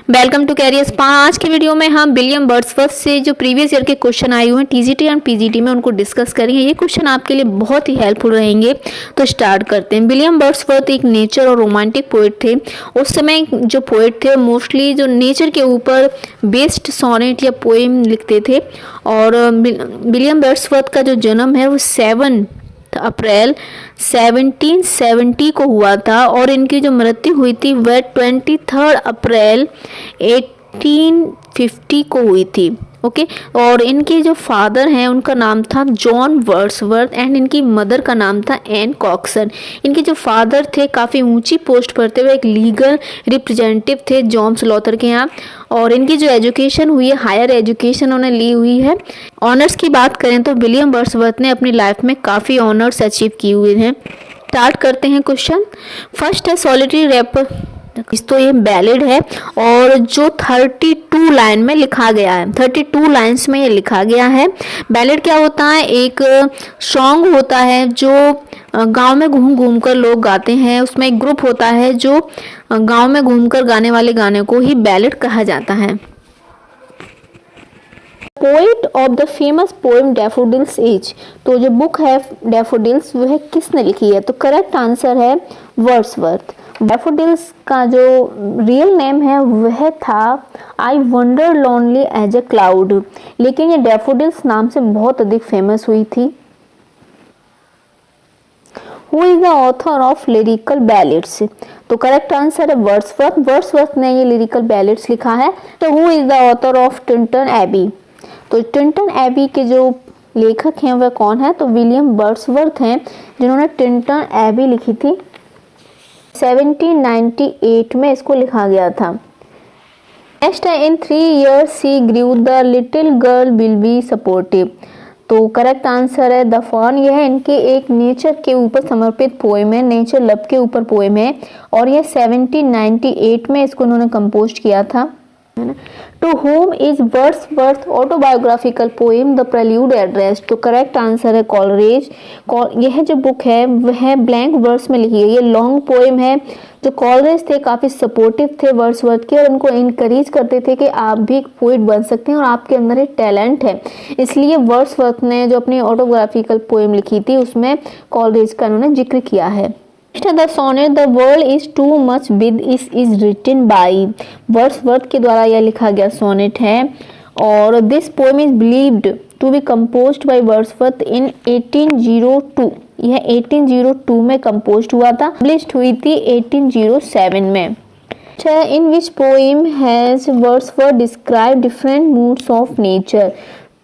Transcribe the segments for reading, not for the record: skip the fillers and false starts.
Welcome to career spa. आज की video में हम विलियम वर्ड्सवर्थ से जो प्रीवियस ईयर के क्वेश्चन आए हुए हैं टीजीटी एंड पीजीटी में उनको डिस्कस करेंगे। ये क्वेश्चन आपके लिए बहुत ही हेल्पफुल रहेंगे। तो स्टार्ट करते हैं। विलियम वर्ड्सवर्थ एक नेचर और रोमांटिक पोइट थे। उस समय जो पोइट थे मोस्टली जो नेचर के ऊपर बेस्ड सोनेट या पोएम लिखते थे। और विलियम वर्ड्सवर्थ का जो जन्म है वो 7 अप्रैल 1770 को हुआ था और इनकी जो मृत्यु हुई थी वह 23 अप्रैल 1850 को हुई थी। ओके और इनके जो फादर हैं उनका नाम था जॉन वर्ड्सवर्थ एंड इनकी मदर का नाम था एन कॉक्सन। इनके जो फादर थे काफ़ी ऊंची पोस्ट पर थे, वो एक लीगल रिप्रेजेंटेटिव थे जॉन स्लॉथर के यहाँ। और इनकी जो एजुकेशन हुई है हायर एजुकेशन उन्हें ली हुई है। ऑनर्स की बात करें तो विलियम वर्ड्सवर्थ ने अपनी लाइफ में काफ़ी ऑनर्स अचीव किए हुए हैं। स्टार्ट करते हैं क्वेश्चन। फर्स्ट है सॉलिटरी रैपर। तो ये बैलेड है और जो 32 लाइन में लिखा गया है, 32 लाइन्स में ये लिखा गया है। बैलेड क्या होता है? एक सॉन्ग होता है जो गांव में घूम घूम कर लोग गाते हैं। उसमें एक ग्रुप होता है जो गांव में घूमकर गाने वाले गाने को ही बैलेड कहा जाता है। Poet of the famous poem daffodils is. तो जो बुक है डैफोडिल्स वह किसने लिखी है? तो करेक्ट आंसर है वर्ड्सवर्थ। डैफोडिल्स का जो रियल नेम है वह था I wander lonely as a cloud, लेकिन ये डैफोडिल्स नाम से बहुत अधिक फेमस हुई थी। Who is the author of lyrical ballads? तो करेक्ट आंसर है वर्ड्सवर्थ। वर्ड्सवर्थ ने ये लिरिकल बैलेड्स लिखा है। तो who is the author of Tintern Abbey? तो टिंटन एबी के जो लेखक हैं वह कौन है? तो विलियम वर्ड्सवर्थ हैं जिन्होंने टिंटन एबी लिखी थी। 1798 में इसको लिखा गया था। नेक्स्ट है in 3 years she grew the little girl will be supportive. तो करेक्ट आंसर है द फॉन। यह इनके एक नेचर के ऊपर समर्पित पोएम है, नेचर लव के ऊपर पोएम है और यह 1798 में इसको उन्होंने कंपोज किया था। To whom is Wordsworth autobiographical poem the prelude address? तो करेक्ट आंसर है कॉलरेज। यह जो बुक है वह ब्लैंक वर्स में लिखी है। ये लॉन्ग पोएम है। जो कॉलरेज थे काफ़ी सपोर्टिव थे वर्ड्सवर्थ के और उनको इनकरेज करते थे कि आप भी एक पोइट बन सकते हैं और आपके अंदर एक टैलेंट है। इसलिए वर्ड्सवर्थ ने जो अपनी ऑटोबायोग्राफिकल पोएम लिखी थी उसमें कॉलरेज का उन्होंने जिक्र किया है। The sonnet the world is too much big is written by. Wordsworth के द्वारा यह लिखा गया सोनेट है और this poem is believed to be composed by Wordsworth in 1802। यह 1802 में कंपोज हुआ था। पब्लिश्ड हुई थी 1807 में। In which poem has Wordsworth describe different moods of nature?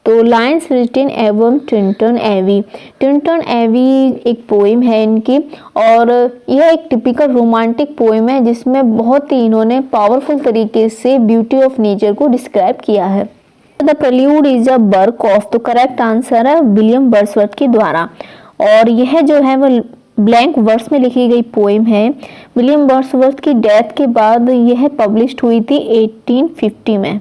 तो लाइन्स रिटन एवं टिंटन एवी। टिंटन एवी एक पोएम है इनकी और यह एक टिपिकल रोमांटिक पोएम है जिसमें बहुत ही इन्होंने पावरफुल तरीके से ब्यूटी ऑफ नेचर को डिस्क्राइब किया है। The prelude is a work of. तो करेक्ट आंसर है विलियम वर्ड्सवर्थ के द्वारा और यह जो है वह ब्लैंक वर्स में लिखी गई पोएम है। विलियम वर्ड्सवर्थ की डेथ के बाद यह पब्लिश्ड हुई थी 1850 में।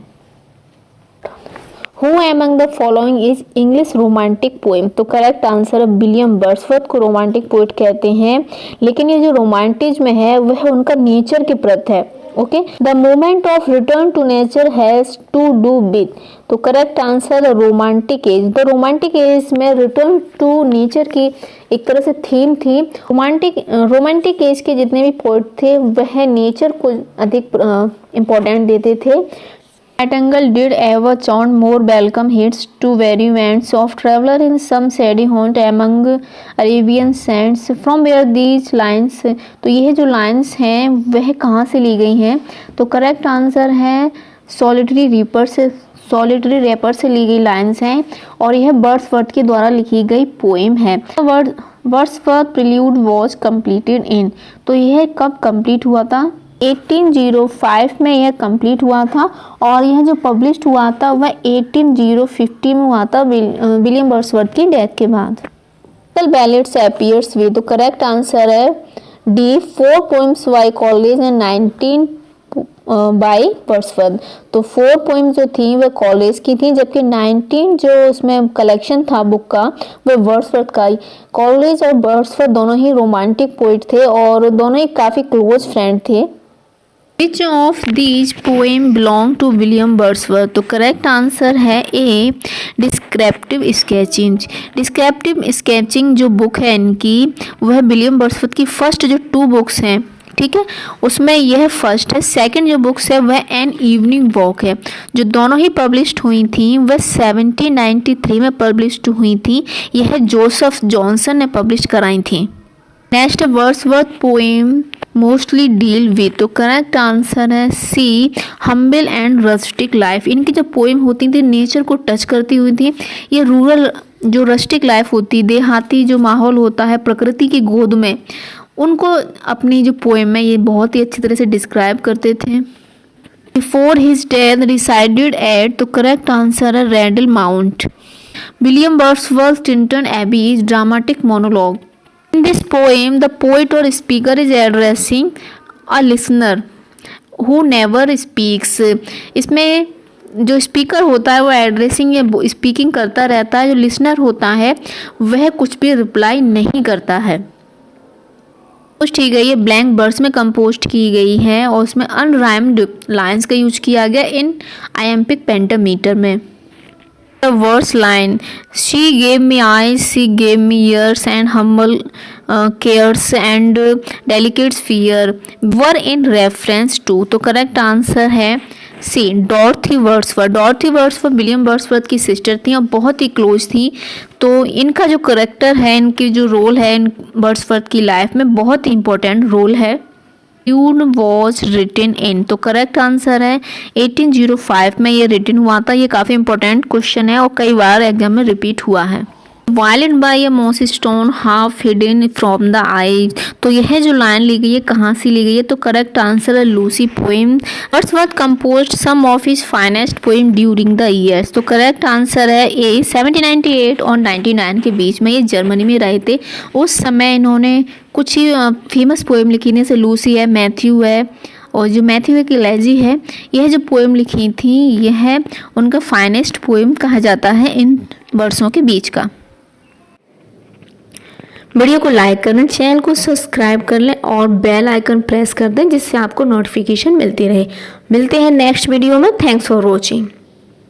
Who among the following is English romantic poem? तो करेक्ट आंसर है विलियम वर्ड्सवर्थ को रोमांटिक पोएट कहते हैं, लेकिन ये जो रोमांटिज्म है वह उनका नेचर के प्रति है। Okay the moment of return to nature has to do with. तो करेक्ट आंसर है romantic age. The romantic age में रिटर्न टू नेचर की एक तरह से थीम थी। रोमांटिक एज के जितने भी पोएट थे वह नेचर को अधिक इम्पोर्टेंट देते थे। Nightingale did ever chant more welcome hits to very bands of traveler in some shady haunt among Arabian sands. From where these lines? तो यह जो lines हैं वह कहाँ से ली गई हैं? तो करेक्ट आंसर है सॉलिटरी रैपर से ली गई लाइन्स हैं और यह वर्ड्सवर्थ के द्वारा लिखी गई पोएम है। Wordsworth prelude was completed in. तो यह कब कंप्लीट हुआ था? 1805 में यह कंप्लीट हुआ था और यह जो पब्लिश्ड हुआ था वह 1850 में हुआ था विलियम वर्ड्सवर्थ की डेथ के बाद। Ballads appears with. तो करेक्ट आंसर है D 4 poems by Coleridge and 19 by Wordsworth. तो 4 पोएम जो थी वह कॉलेज की थी जबकि 19 जो उसमें कलेक्शन था बुक का वह वर्ड्सवर्थ का ही। कॉलेज और वर्ड्सवर्थ दोनों ही रोमांटिक पोइट थे और दोनों ही काफ़ी क्लोज फ्रेंड थे। Which of these poem belong to William Wordsworth? तो करेक्ट आंसर है ए, डिस्क्रिप्टिव स्केचिंग। डिस्क्रिप्टिव स्केचिंग जो बुक है इनकी, वह विलियम वर्ड्सवर्थ की फर्स्ट जो 2 बुक्स हैं, ठीक है, उसमें यह फर्स्ट है। सेकंड जो बुक्स है वह एन इवनिंग वॉक है, जो दोनों ही पब्लिश्ड हुई थी वह 1793 में पब्लिश्ड हुई थी। यह जोसेफ जॉनसन ने पब्लिश कराई थी। Next, Wordsworth poem mostly deal with? तो करेक्ट आंसर है सी, हम्बल एंड रस्टिक लाइफ। इनकी जो पोएम होती थी नेचर को टच करती हुई थी। ये रूरल जो रस्टिक लाइफ होती, देहाती जो माहौल होता है प्रकृति की गोद में, उनको अपनी जो पोएम में ये बहुत ही अच्छी तरह से डिस्क्राइब करते थे। Before his death resided at? तो करेक्ट आंसर है Rydal Mount. William Wordsworth Tintern Abbey is dramatic monologue. In this poem, the poet or speaker is addressing a listener who never speaks. इसमें जो speaker होता है वो addressing या speaking करता रहता है, जो लिसनर होता है वह कुछ भी रिप्लाई नहीं करता है। की गई है ब्लैंक वर्स में कंपोज की गई है और उसमें अनराइम्ड लाइंस का यूज किया गया इन आयम्पिक पेंटामीटर में। The verse line, she gave me eyes, she gave me ears, and humble cares and delicate fear were in reference to? तो करेक्ट आंसर है सी, डॉर्थी वर्ड्सवर्थ। डॉर्थी वर्ड्सवर्थ विलियम वर्ड्सवर्थ की sister थी और बहुत ही क्लोज थी। तो इनका जो करेक्टर है, इनकी जो रोल है इन वर्ड्सवर्थ की लाइफ में बहुत ही इंपॉर्टेंट रोल है। Dune was written in? तो करेक्ट आंसर है 1805 में ये रिटन हुआ था। ये काफ़ी इंपॉर्टेंट क्वेश्चन है और कई बार एग्जाम में रिपीट हुआ है। Violent by a moss stone half hidden from the eye? तो यह जो लाइन ली गई है कहाँ से ली गई है? तो करेक्ट आंसर है Lucy poem. Wordsworth composed some of his finest poem during the years? तो करेक्ट आंसर है ए, 1798 और 99 के बीच में ये जर्मनी में रहे थे। उस समय इन्होंने कुछ ही फेमस पोएम लिखी, जैसे लूसी है, मैथ्यू है, और जो मैथ्यू की लेजी है, यह जो पोएम लिखी थी यह उनका फाइनेस्ट पोएम कहा जाता है इन वर्षों के बीच का। वीडियो को लाइक कर दें, चैनल को सब्सक्राइब कर लें और बेल आइकन प्रेस कर दें जिससे आपको नोटिफिकेशन मिलती रहे। मिलते हैं नेक्स्ट वीडियो में। Thanks for watching.